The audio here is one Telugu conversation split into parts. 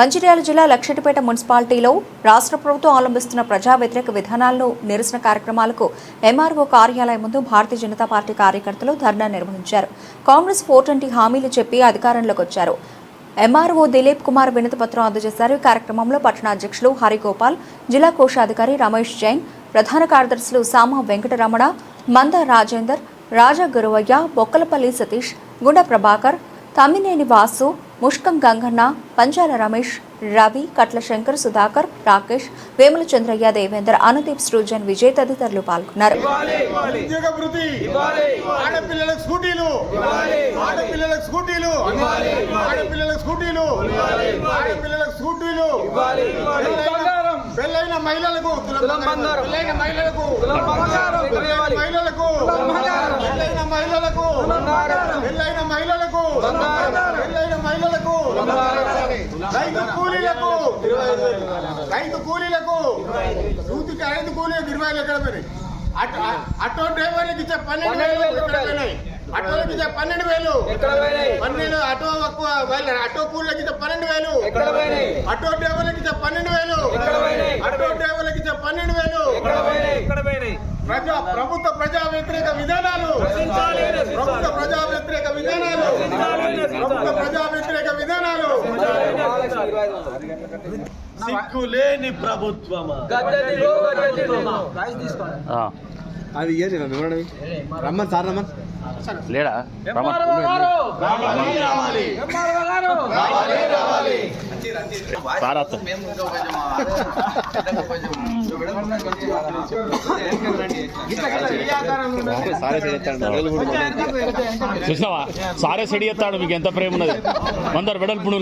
మంచిర్యాల జిల్లా లక్షటిపేట మున్సిపాలిటీలో రాష్ట్ర ప్రభుత్వం అవలంబిస్తున్న ప్రజా వ్యతిరేక విధానాలను నిరసన కార్యక్రమాలకు ఎంఆర్ఓ కార్యాలయం ముందు భారతీయ జనతా పార్టీ కార్యకర్తలు ధర్నా నిర్వహించారు. కాంగ్రెస్ 420 హామీలు చెప్పి అధికారంలోకి వచ్చారు. ఎంఆర్ఓ దిలీప్ కుమార్ వినతి పత్రం అందజేశారు. ఈ కార్యక్రమంలో పట్టణ అధ్యక్షులు హరిగోపాల్, జిల్లా కోశాధికారి రమేష్ జైన్, ప్రధాన కార్యదర్శులు సామ వెంకటరమణ, మంద రాజేందర్, రాజా గురువయ్య, బొక్కలపల్లి సతీష్, గుండ ప్రభాకర్, తమ్మినేని వాసు, ముష్కం గంగన్న, పంచాల రమేష్, రవి, కట్ల శంకర్, సుధాకర్, రాకేష్, వేముల చంద్రయ్య, దేవేందర్, అనుదీప్, సృజన్, విజయ్ తదితరులు పాల్గొన్నారు. పెళ్ళైన మహిళలకు రైతు కూలీలకు సూతికి 5 కూలీలకు 20 ఎక్కడ పోయినాయి. ఆటో డ్రైవర్లకు ఇచ్చే 12,000 ఎక్కడ పోయినాయి. ఆటోలకు ఇచ్చే 12,000 ఆటో కూలీలకు ఇచ్చే 12,000, ఆటో డ్రైవర్లకు ఇచ్చే 12,000, ఆటో డ్రైవర్లకు ఇచ్చే 12,000. ప్రభుత్వ ప్రజా వ్యతిరేక విధానాలు, ప్రభుత్వ ప్రజా వ్యతిరేక విధానాలు, ప్రభుత్వ ప్రజా వ్యతిరేక విధానాలు. సిగ్గులేని ప్రభుత్వమా అది రమ్మని సార్ రమ్మని లేడా చూసినావా సారే సెడి ఎత్తాడు. మీకు ఎంత ప్రేమ ఉన్నది అందరు వెడల్పుడు.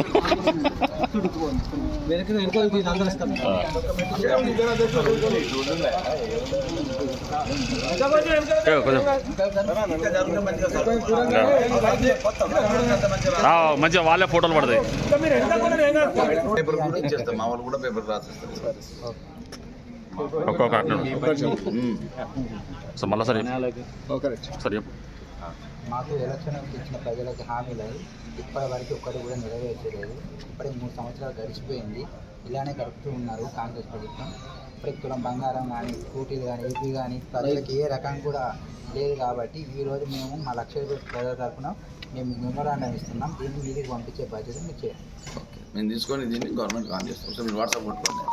మంచిగా వాళ్ళే ఫోటోలు పడతాయి. మా వాళ్ళు కూడా పేపర్ రాసిస్తారు. ఒక్కొక్క మళ్ళా సరే సరే. మాకు ఎలక్షన్ ఇచ్చిన ప్రజలకు హామీలు ఇప్పటి వరకు ఒక్కటి కూడా నెరవేర్చలేదు. ఇప్పటికి 3 సంవత్సరాలు గడిచిపోయింది. ఇలానే గడుపుతూ ఉన్నారు కాంగ్రెస్ ప్రభుత్వం. ఇప్పటికి తులం బంగారం కానీ, స్కూటీలు కానీ, ఏపీ కానీ ప్రజలకు ఏ రకం కూడా లేదు. కాబట్టి ఈరోజు మేము మా లక్షల ప్రజల తరఫున మేము మెమోరాండం ఇస్తున్నాం. దీన్ని మీదికి పంపించే బాధ్యత మీరు చేయండి. మేము తీసుకొని దీన్ని గవర్నమెంట్ ఆన్ చేస్తాం. ఒకసారి మీరు వాట్సాప్ కొట్టుకోండి,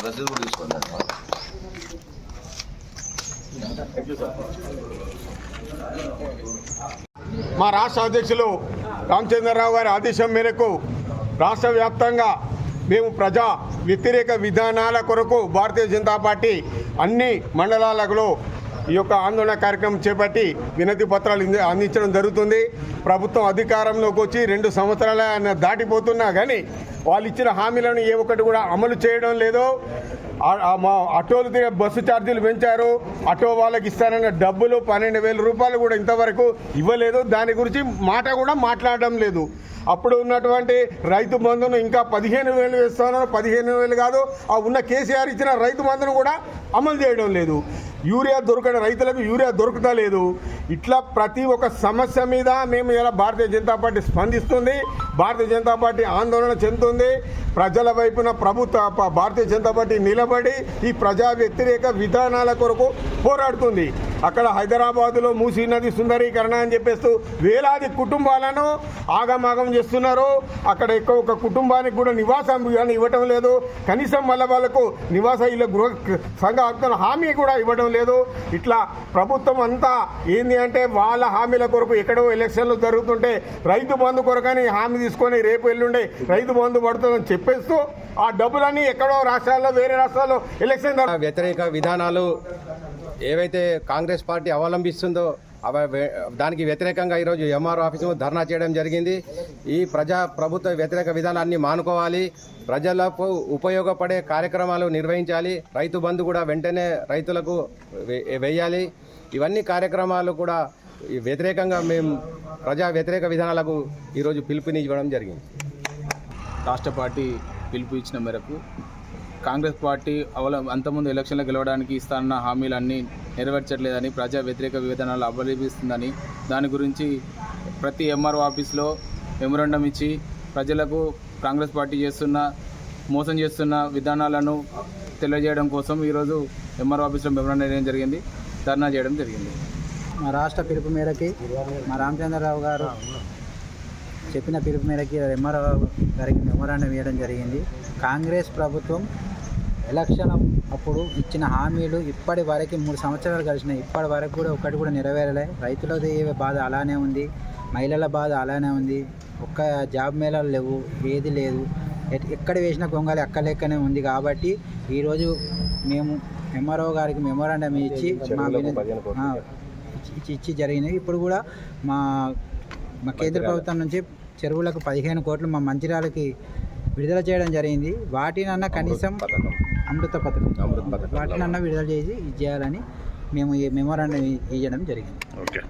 రసీదు కూడా తీసుకోండి. మా రాష్ట్ర అధ్యక్షులు రామచంద్రరావు గారి ఆదేశం మేరకు రాష్ట్ర వ్యాప్తంగా మేము ప్రజా వ్యతిరేక విధానాల కొరకు భారతీయ జనతా పార్టీ అన్ని మండలాలలో ఈ యొక్క ఆందోళన కార్యక్రమం చేపట్టి వినతి పత్రాలు అందించడం జరుగుతుంది. ప్రభుత్వం అధికారంలోకి వచ్చి 2 సంవత్సరాల దాటిపోతున్నా కానీ వాళ్ళు ఇచ్చిన హామీలను ఏ ఒక్కటి కూడా అమలు చేయడం లేదు. మా ఆటోలు బస్సు ఛార్జీలు పెంచారు. ఆటో వాళ్ళకి ఇస్తారన్న డబ్బులు 12,000 రూపాయలు కూడా ఇంతవరకు ఇవ్వలేదు. దాని గురించి మాట కూడా మాట్లాడడం లేదు. అప్పుడు ఉన్నటువంటి రైతు బంధును ఇంకా 15,000 వేస్తున్నారు. 15,000 కాదు, ఆ ఉన్న కేసీఆర్ ఇచ్చిన రైతు బంధును కూడా అమలు చేయడం లేదు. యూరియా రైతులకు యూరియా దొరుకుతా లేదు. ఇట్లా ప్రతి ఒక్క సమస్య మీద మేము ఇలా భారతీయ జనతా పార్టీ స్పందిస్తుంది. భారతీయ జనతా పార్టీ ఆందోళన చెందుతుంది. ప్రజల వైపున భారతీయ జనతా పార్టీ నిలబడి ఈ ప్రజా వ్యతిరేక విధానాల కొరకు పోరాడుతుంది. అక్కడ హైదరాబాదులో మూసీ నది సుందరీకరణ అని చెప్పేస్తూ వేలాది కుటుంబాలను ఆగమాగం చేస్తున్నారు. అక్కడ ఒక కుటుంబానికి కూడా నివాసం ఇవ్వటం లేదు. కనీసం వాళ్ళకు నివాస ఇళ్ళ గృహ సంఘ హక్కుల హామీ కూడా ఇవ్వడం లేదు. ఇట్లా ప్రభుత్వం అంతా ఏంది అంటే వాళ్ళ హామీల కొరకు ఎక్కడో ఎలక్షన్లు జరుగుతుంటే రైతు బంధు కొరకని హామీ తీసుకొని రేపు ఎల్లుండే రైతు బంధు పడుతుందని చెప్పేస్తూ ఆ డబ్బులన్నీ ఎక్కడో రాష్ట్రాల్లో వేరే రాష్ట్రాల్లో ఎలక్షన్ వ్యతిరేక విధానాలు ఏవైతే కాంగ్రెస్ పార్టీ అవలంబిస్తుందో దానికి వ్యతిరేకంగా ఈరోజు ఎంఆర్ఓ ఆఫీసు ధర్నా చేయడం జరిగింది. ఈ ప్రభుత్వ వ్యతిరేక విధానాన్ని మానుకోవాలి. ప్రజలకు ఉపయోగపడే కార్యక్రమాలు నిర్వహించాలి. రైతు బంధు కూడా వెంటనే రైతులకు వేయాలి. ఇవన్నీ కార్యక్రమాలు కూడా వ్యతిరేకంగా మేము ప్రజా వ్యతిరేక విధానాలకు ఈరోజు పిలుపునివ్వడం జరిగింది. రాష్ట్ర పార్టీ పిలుపు ఇచ్చిన మేరకు కాంగ్రెస్ పార్టీ అంతకుముందు ఎలక్షన్లో గెలవడానికి ఇస్తానన్న హామీలన్నీ నెరవేర్చట్లేదని, ప్రజా వ్యతిరేక విధానాలు అవలంబిస్తుందని, దాని గురించి ప్రతి ఎంఆర్ఓ ఆఫీస్లో మెమోరాండం ఇచ్చి ప్రజలకు కాంగ్రెస్ పార్టీ మోసం చేస్తున్న విధానాలను తెలియజేయడం కోసం ఈరోజు ఎంఆర్ఓ ఆఫీస్లో మెమోరాండం వేయడం జరిగింది, ధర్నా చేయడం జరిగింది. మా రాష్ట్ర పిలుపు మేరకి మా రామచంద్రరావు గారు చెప్పిన పిలుపు మేరకి ఎంఆర్ఓ గారికి మెమోరాండం వేయడం జరిగింది. కాంగ్రెస్ ప్రభుత్వం ఎలక్షన్ అప్పుడు ఇచ్చిన హామీలు ఇప్పటి వరకు 3 సంవత్సరాలు గడిచినాయి, ఇప్పటి వరకు కూడా ఒకటి కూడా నెరవేరలే. రైతులది బాధ అలానే ఉంది, మహిళల బాధ అలానే ఉంది, ఒక్క జాబ్ మేళాలు లేవు, ఏది లేదు, ఎక్కడ వేసిన గొంగలి అక్క లెక్కనే ఉంది. కాబట్టి ఈరోజు మేము ఎంఆర్ఓ గారికి మెమోరాండం ఇచ్చి జరిగినాయి. ఇప్పుడు కూడా మా కేంద్ర ప్రభుత్వం నుంచి చెరువులకు 15 కోట్లు మా మంచిర్యాలకి విడుదల చేయడం జరిగింది. వాటినన్నా కనీసం అమృత పథకం వాటినన్నా విడుదల చేసి ఇది చేయాలని మేము ఈ మెమోరాండం ఇవ్వడం జరిగింది. ఓకే.